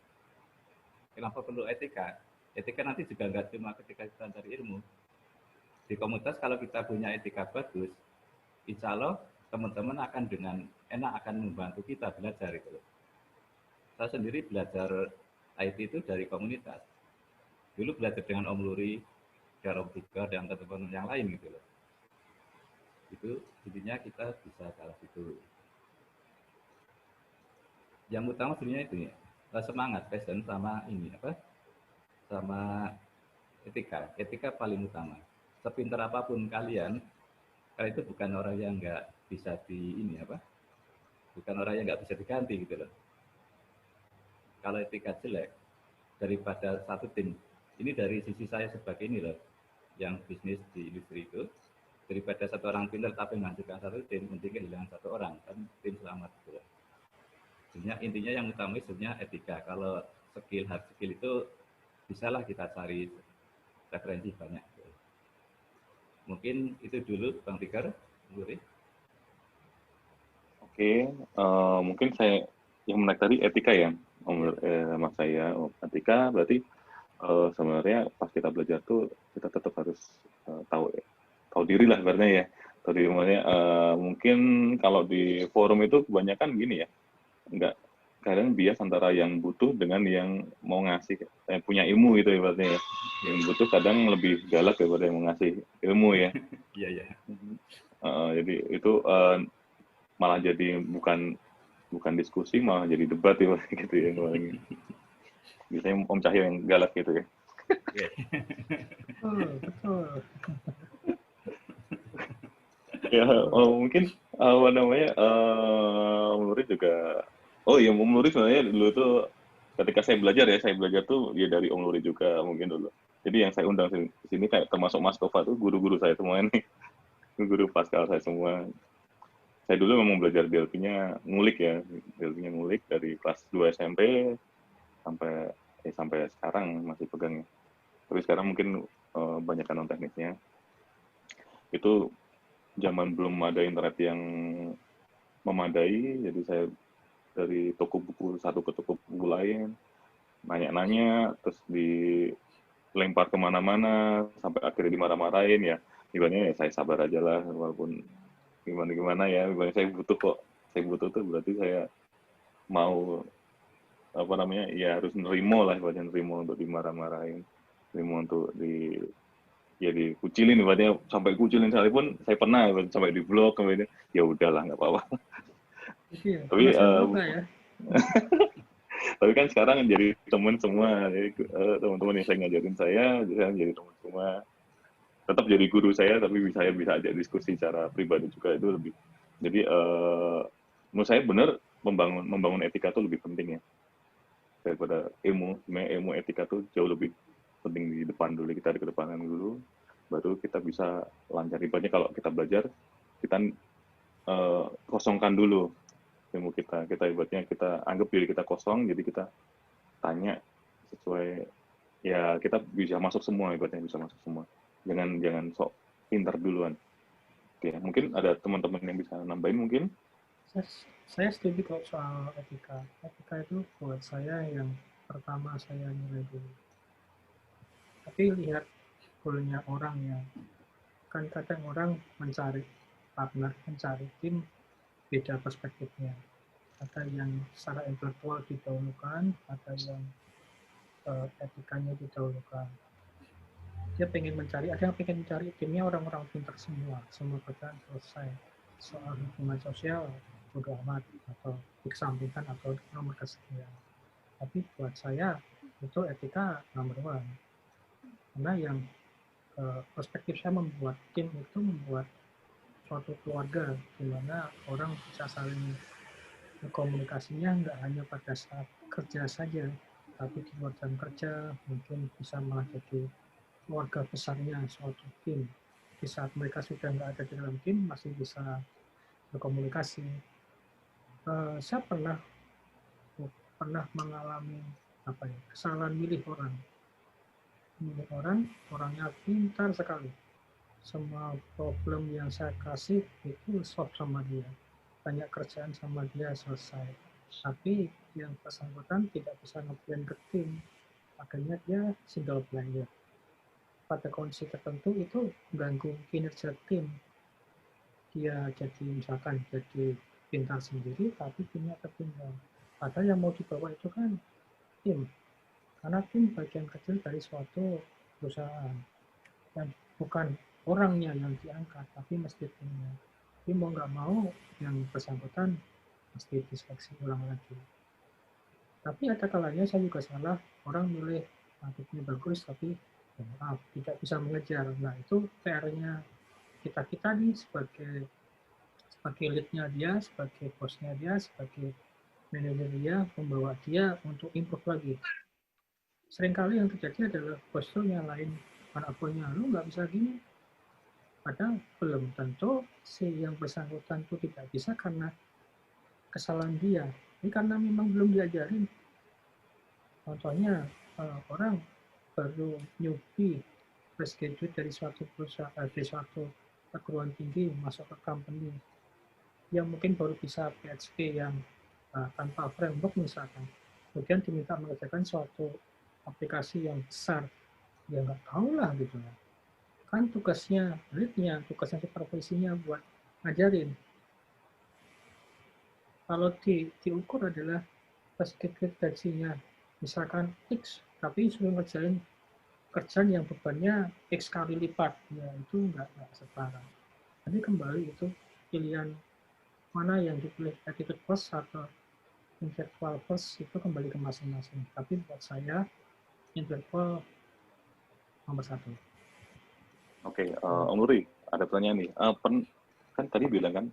Kenapa perlu etika? Etika nanti juga nggak cuma ketika kita mencari ilmu. Di komunitas kalau kita punya etika bagus, insya Allah teman-teman akan dengan enak akan membantu kita belajar itu. Saya sendiri belajar IT itu dari komunitas. Dulu belajar dengan Om Luri, dan Om Tiga, dan teman-teman yang lain gitu loh. Itu intinya kita bisa ke arah situ. Yang utama sebenarnya itu ya, semangat, passion sama ini apa? Sama etika. Etika paling utama. Sepintar apapun kalian, kalau itu bukan orang yang nggak bisa di ini apa? Bukan orang yang nggak bisa diganti gitu loh. Kalau etika jelek, daripada satu tim, ini dari sisi saya sebagai ini loh, yang bisnis di industri itu, daripada satu orang pintar tapi menghancurkan satu tim, mending kehilangan satu orang, kan tim selamat gitu loh. Sebenarnya intinya yang utama sebenarnya etika. Kalau skill, hard skill itu bisalah kita cari referensi banyak. Mungkin itu dulu Bang Tikar, Luri. Oke, mungkin saya yang menarik tadi etika ya, Mas saya. Etika berarti sebenarnya pas kita belajar tuh kita tetap harus tahu diri lah sebenarnya ya. Tahu diri maksudnya mungkin kalau di forum itu kebanyakan gini ya, nggak kadang bias antara yang butuh dengan yang mau ngasih punya ilmu gitu ibaratnya ya. Yang butuh kadang lebih galak daripada yang mau ngasih ilmu ya. Iya, iya. Jadi itu malah jadi bukan diskusi, malah jadi debat ya gitu ya. Biasanya Om Cahyo yang galak gitu ya. Betul. Ya, mungkin apa namanya, Om Nuri juga, oh iya Om Nuri sebenarnya dulu tuh ketika saya belajar tuh ya dari Om Nuri juga mungkin dulu. Jadi yang saya undang di sini kayak termasuk Mas Tova tuh guru-guru saya semua ini, guru Pascal saya semua. Saya dulu memang belajar DLP-nya ngulik ya, DLP-nya ngulik dari kelas 2 SMP sampai sekarang masih pegangnya. Tapi sekarang mungkin banyak non teknisnya. Itu zaman belum ada internet yang memadai, jadi saya dari toko buku satu ke toko buku lain, nanya-nanya, terus dilempar kemana-mana, sampai akhirnya dimarah-marahin ya. Ibaratnya ya saya sabar aja lah, walaupun gimana-gimana ya, ibaratnya saya butuh tuh berarti saya mau apa namanya ya harus nerimo lah, ibaratnya nerimo untuk dimarah-marahin, nerimo untuk dikucilin, ibaratnya sampai kucilin sekalipun saya pernah sampai di blog, kemudian ya udahlah nggak apa-apa. Iya, Tapi ya. tapi kan sekarang jadi teman semua, jadi teman-teman yang saya ngajarin saya jadi teman semua, tetap jadi guru saya, tapi saya bisa ajak diskusi secara pribadi juga, itu lebih. Jadi menurut saya benar membangun etika itu lebih penting ya daripada ilmu. Sebenarnya ilmu etika tuh jauh lebih penting di depan dulu, kita di kedepanan dulu, baru kita bisa lancar. Ibaratnya kalau kita belajar, kita kosongkan dulu ilmu kita ibaratnya kita anggap diri kita kosong, jadi kita tanya sesuai ya, kita bisa masuk semua, ibaratnya bisa masuk semua. Jangan sok pintar duluan. Oke, mungkin ada teman-teman yang bisa nambahin mungkin. Saya setuju kok soal etika. Etika itu buat saya yang pertama saya nilai dulu. Tapi lihat goalnya orang ya. Kan kadang orang mencari partner, mencari tim, beda perspektifnya. Ada yang secara intelektual didahulukan, ada yang etikanya didahulukan. Dia pengen mencari, ada yang pengen mencari timnya orang-orang pintar semua kerjaan selesai. Soal hubungan sosial, bodo amat, atau dikesampingkan, atau nomor kesekian. Tapi buat saya, itu etika nomor 1. Karena yang perspektif saya membuat tim itu membuat suatu keluarga, di mana orang bisa saling komunikasinya nggak hanya pada saat kerja saja, tapi di luar jam kerja mungkin bisa malah jadi keluarga besarnya suatu tim. Di saat mereka sudah nggak ada di dalam tim, masih bisa berkomunikasi. Saya pernah mengalami kesalahan milih orang. Orangnya pintar sekali. Semua problem yang saya kasih itu solve sama dia. Banyak kerjaan sama dia selesai. Tapi yang bersangkutan tidak bisa nge-blend ke tim. Akhirnya dia single player. Pada kondisi tertentu itu mengganggu kinerja tim. Dia misalkan jadi pintar sendiri, tapi timnya tertinggal. Padahal yang mau dibawa itu kan tim. Karena tim bagian kecil dari suatu perusahaan. Dan bukan orangnya yang diangkat, tapi mesti timnya. Tapi mau nggak mau, yang bersangkutan mesti diseleksi ulang lagi. Tapi ada kalanya saya juga salah, orang milih timnya bagus, tapi maaf, tidak bisa mengejar. Nah, itu PR-nya kita nih sebagai lead-nya dia, sebagai bosnya dia, sebagai manajer dia, membawa dia untuk improve lagi. Seringkali yang terjadi adalah bos itu nyalain anak buahnya, lu nggak bisa gini. Padahal belum tentu si yang bersangkutan itu tidak bisa karena kesalahan dia. Ini karena memang belum diajarin. Contohnya, orang baru newbie fresh graduate dari suatu perusahaan, dari suatu perguruan tinggi masuk ke company yang mungkin baru bisa PHP yang tanpa framework misalkan, kemudian diminta mengerjakan suatu aplikasi yang besar, ya nggak tahu lah gitu ya. Kan tugasnya lead-nya, tugasnya supervisinya buat ngajarin. Kalau diukur adalah fresh graduate gajinya misalkan X, tapi suruh ngerjain kerjaan yang bebannya X kali lipat, ya itu nggak setara. Jadi kembali itu pilihan mana yang dipilih, attitude first atau intellectual first, itu kembali ke masing-masing. Tapi buat saya intellectual nomor 1. Oke, Om Nuri, ada pertanyaan nih. Kan tadi bilang kan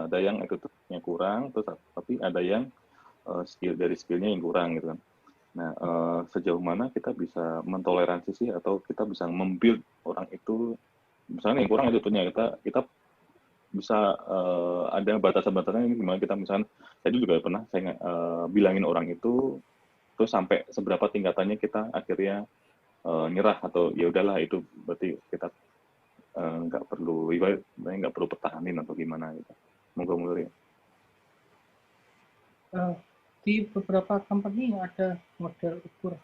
ada yang attitude-nya kurang, terus tapi ada yang skill-nya yang kurang gitu kan. Nah, sejauh mana kita bisa mentoleransi sih, atau kita bisa membuild orang itu, misalnya yang kurang attitude-nya, kita bisa ada batasan-batasannya ini gimana kita, misalnya tadi juga pernah saya bilangin orang itu, terus sampai seberapa tingkatannya kita akhirnya nyerah, atau ya udahlah itu berarti kita nggak perlu pertahanin atau gimana gitu. Moga-moga ya. Di beberapa company ada model ukur,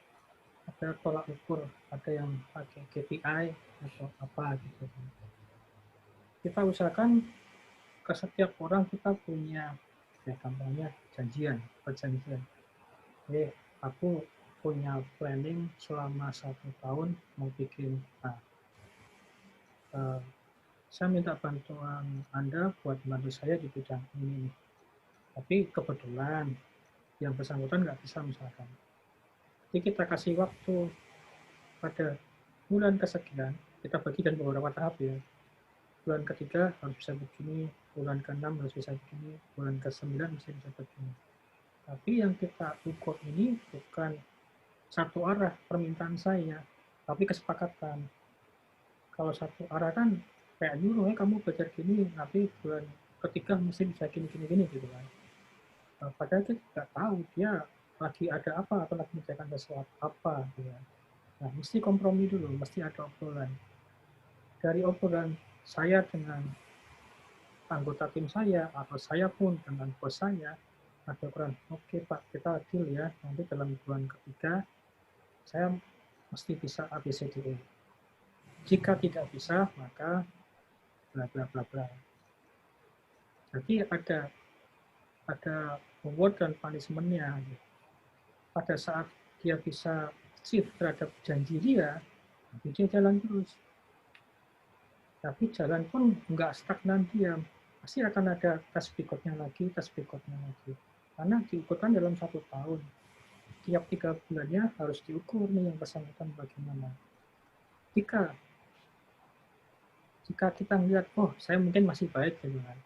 ada tolak ukur, ada yang pakai KPI atau apa gitu. Kita usahakan ke setiap orang kita punya ya kampanye perjanjian. Aku punya planning selama 1 tahun mau bikin saya minta bantuan Anda buat bantu saya di bidang ini. Tapi kebetulan yang bersangkutan nggak bisa misalkan. Jadi kita kasih waktu pada bulan kesekian, kita bagi dan beberapa tahap ya. Bulan ketiga harus bisa begini, bulan ke-6 harus bisa begini, bulan ke-9 bisa begini. Tapi yang kita ukur ini bukan satu arah permintaan saya, tapi kesepakatan. Kalau satu arah kan kayak nyuruh, kamu belajar gini, nanti bulan ketiga mesti bisa gini gitu kan. Padahal kita tidak tahu dia lagi ada apa atau lagi mengerjakan sesuatu apa. Ya. Nah, mesti kompromi dulu, mesti ada obrolan. Dari obrolan saya dengan anggota tim saya, atau saya pun dengan bos saya, ada ukuran, oke Pak, kita deal ya, nanti dalam bulan ketiga, saya mesti bisa ABCDE. Jika tidak bisa, maka bla bla bla bla. Jadi ada reward dan punishment-nya. Pada saat dia bisa achieve terhadap janji dia jalan terus. Tapi jalan pun nggak stagnan diam. Pasti akan ada tes berikutnya lagi. Karena diukurkan dalam 1 tahun. Tiap 3 bulannya harus diukur nih yang bersangkutan bagaimana. Jika kita melihat, oh saya mungkin masih baik gitu kan.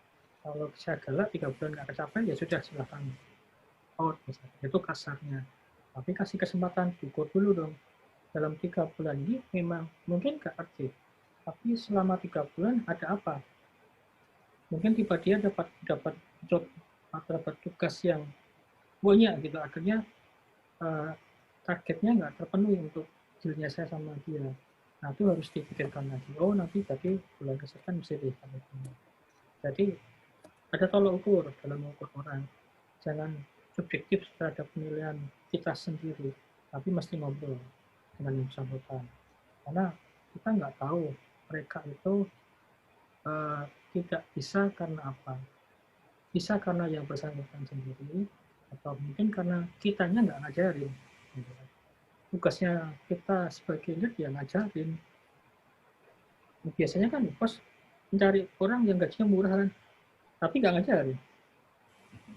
Kalau saya galak 3 bulan nggak kecapai, ya sudah silahkan out misalnya. Itu kasarnya. Tapi kasih kesempatan, diukur dulu dong. dalam 3 bulan ini memang mungkin nggak aktif, tapi selama 3 bulan ada apa? Mungkin tiba dia dapat job atau dapat tugas yang banyak gitu, akhirnya targetnya nggak terpenuhi untuk dealnya saya sama dia. Nah, itu harus dipikirkan lagi. Oh, nanti jadi bulan kesehatan bisa ditargetkan. Jadi ada tolak ukur dalam mengukur orang. Jangan subjektif terhadap penilaian kita sendiri, tapi mesti ngobrol dengan yang bersangkutan. Karena kita nggak tahu mereka itu tidak bisa karena apa. Bisa karena yang bersangkutan sendiri, atau mungkin karena kitanya nggak ngajarin. Tugasnya kita sebagai lead ya ngajarin. Biasanya kan bos mencari orang yang gajinya murah kan, tapi nggak ngajarin.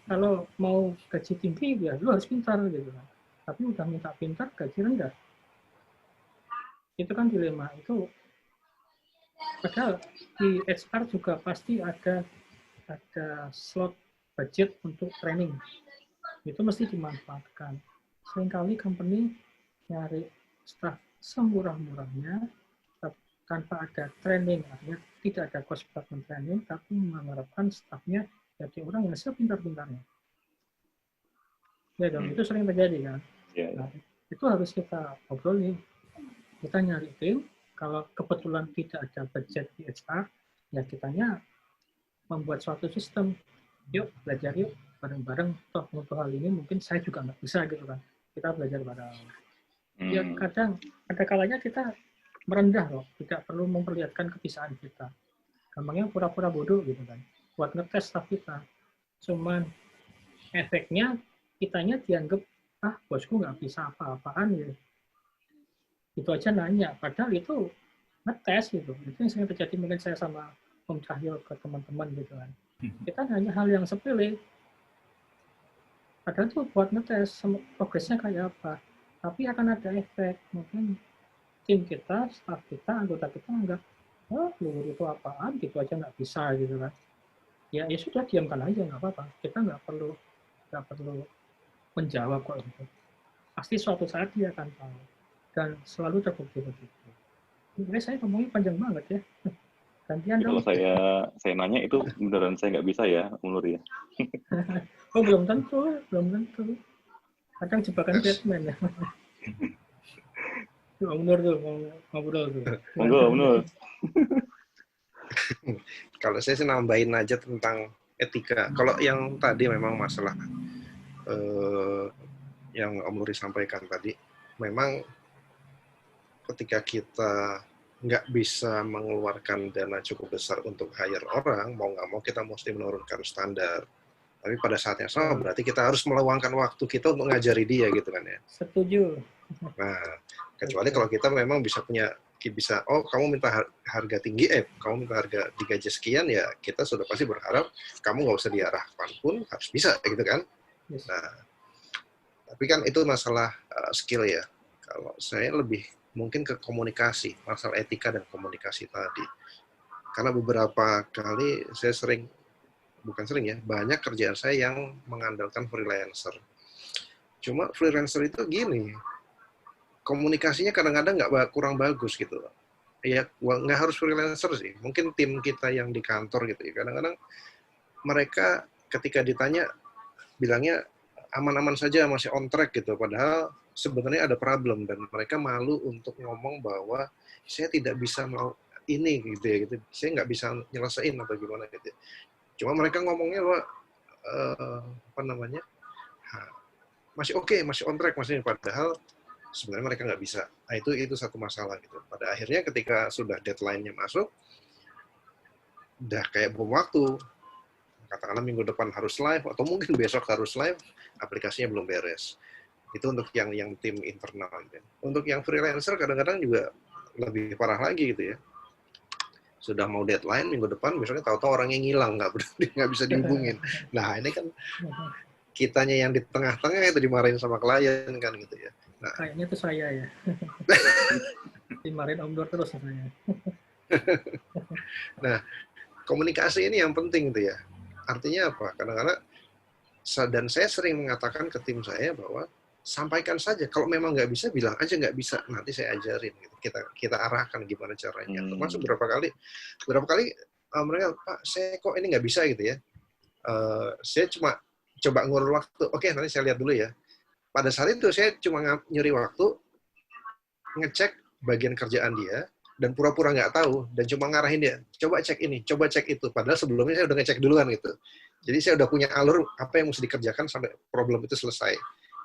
Kalau mau gaji tinggi ya lu harus pintar gitu kan. Tapi udah minta pintar gaji rendah. Itu kan dilema. Itu padahal di HR juga pasti ada slot budget untuk training. Itu mesti dimanfaatkan. Seringkali company nyari staff semurah-murahnya tanpa ada training, artinya tidak ada cost development training, tapi mengharapkan staffnya jadi orang yang sepintar-pintarnya. Ya dong, itu sering terjadi kan. Nah, itu harus kita obrolin. Kita nyari tim, kalau kebetulan tidak ada budget di HR, ya kitanya membuat suatu sistem. Yuk, belajar yuk, bareng-bareng. Toh, untuk hal ini mungkin saya juga nggak bisa gitu kan. Kita belajar bareng. Ya kadang, ada kalanya kita merendah loh, tidak perlu memperlihatkan kebiasaan kita. Gampangnya pura-pura bodoh gitu kan. Buat ngetes staff kita. Cuman efeknya kitanya dianggap, bosku nggak bisa apa-apaan ya. Itu aja nanya, padahal itu ngetes gitu. Itu yang sering terjadi mungkin saya sama Om Cahyo ke teman-teman gitu kan. Kita nanya hal yang sepele. Padahal itu buat ngetes progresnya kayak apa. Tapi akan ada efek. Mungkin tim kita, staff kita, anggota kita anggap, luhur itu apaan, gitu aja nggak bisa gitu kan. Ya sudah, diamkan aja, nggak apa-apa. Kita nggak perlu menjawab kok gitu. Pasti suatu saat dia akan tahu. Dan selalu terbukti begitu. Ini saya ngomongnya panjang banget ya. Gantian dong. Kalau saya nanya itu beneran saya nggak bisa ya, Nur ya. Oh, belum tentu. Kadang jebakan Batman ya. Om Nur tuh, ngobrol tuh. Monggo. Kalau saya sih nambahin aja tentang etika. Kalau yang tadi memang masalah yang Om Nuri sampaikan tadi, memang ketika kita nggak bisa mengeluarkan dana cukup besar untuk hire orang, mau nggak mau kita mesti menurunkan standar. Tapi pada saat yang sama berarti kita harus meluangkan waktu kita untuk ngajari dia gitu kan ya. Setuju. Nah, kecuali kalau kita memang bisa kamu minta harga tinggi, kamu minta harga digaji sekian, ya kita sudah pasti berharap kamu nggak usah diarahkan pun harus bisa gitu kan. Yes. Nah, tapi kan itu masalah skill ya. Kalau saya lebih mungkin ke komunikasi, masalah etika dan komunikasi tadi. Karena beberapa kali saya banyak kerjaan saya yang mengandalkan freelancer. Cuma freelancer itu gini, komunikasinya kadang-kadang kurang bagus gitu. Ya, nggak harus freelancer sih. Mungkin tim kita yang di kantor gitu ya. Kadang-kadang mereka ketika ditanya, bilangnya aman-aman saja, masih on track gitu. Padahal sebenarnya ada problem dan mereka malu untuk ngomong bahwa saya tidak bisa mau ini gitu ya. Gitu. Saya nggak bisa nyelesain atau gimana gitu. Cuma mereka ngomongnya bahwa masih oke, masih on track, masih, padahal sebenarnya mereka nggak bisa. Nah, itu satu masalah gitu. Pada akhirnya ketika sudah deadline-nya masuk, udah kayak bom waktu. Katakanlah minggu depan harus live, atau mungkin besok harus live, aplikasinya belum beres. Itu untuk yang tim internal. Gitu. Untuk yang freelancer kadang-kadang juga lebih parah lagi gitu ya. Sudah mau deadline minggu depan, misalnya tahu-tahu orangnya ngilang, nggak bisa dihubungin. Nah, ini kan kitanya yang di tengah-tengah itu dimarahin sama klien kan gitu ya. Nah, kayaknya itu saya ya. Dimarahin Om Nur terus saya. Nah, komunikasi ini yang penting tuh ya. Artinya apa? Kadang-kadang dan saya sering mengatakan ke tim saya bahwa sampaikan saja. Kalau memang nggak bisa, bilang aja nggak bisa. Nanti saya ajarin. Gitu. Kita arahkan gimana caranya. Termasuk berapa kali mereka, Pak, saya kok ini nggak bisa gitu ya. Saya cuma coba ngurus waktu. Oke, nanti saya lihat dulu ya. Pada saat itu saya cuma nyuri waktu, ngecek bagian kerjaan dia, dan pura-pura nggak tahu, dan cuma ngarahin dia, coba cek ini, coba cek itu. Padahal sebelumnya saya udah ngecek duluan gitu. Jadi saya udah punya alur apa yang mesti dikerjakan sampai problem itu selesai.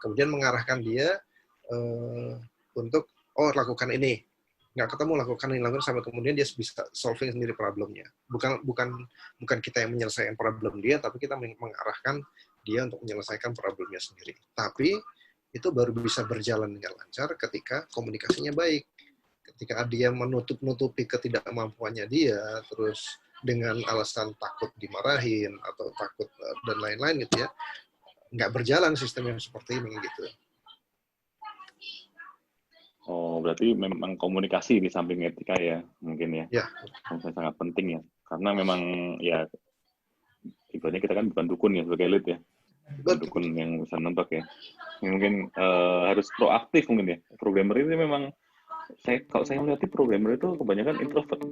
Kemudian mengarahkan dia untuk, lakukan ini. Nggak ketemu, lakukan sampai kemudian dia bisa solving sendiri problemnya. Bukan kita yang menyelesaikan problem dia, tapi kita mengarahkan dia untuk menyelesaikan problemnya sendiri. Tapi itu baru bisa berjalan dengan lancar ketika komunikasinya baik. Ketika dia menutupi ketidakmampuannya dia, terus dengan alasan takut dimarahin atau takut dan lain-lain gitu ya, nggak berjalan sistem yang seperti ini gitu. Oh, berarti memang komunikasi di samping etika ya, mungkin ya. Ya. Sangat penting ya. Karena memang ya, ibaratnya kita kan bukan dukun ya, sebagai lead ya. Bukan dukun yang bisa nembak ya. Mungkin harus proaktif mungkin ya. Programmer itu memang, kalau saya melihat programmer itu kebanyakan introvert.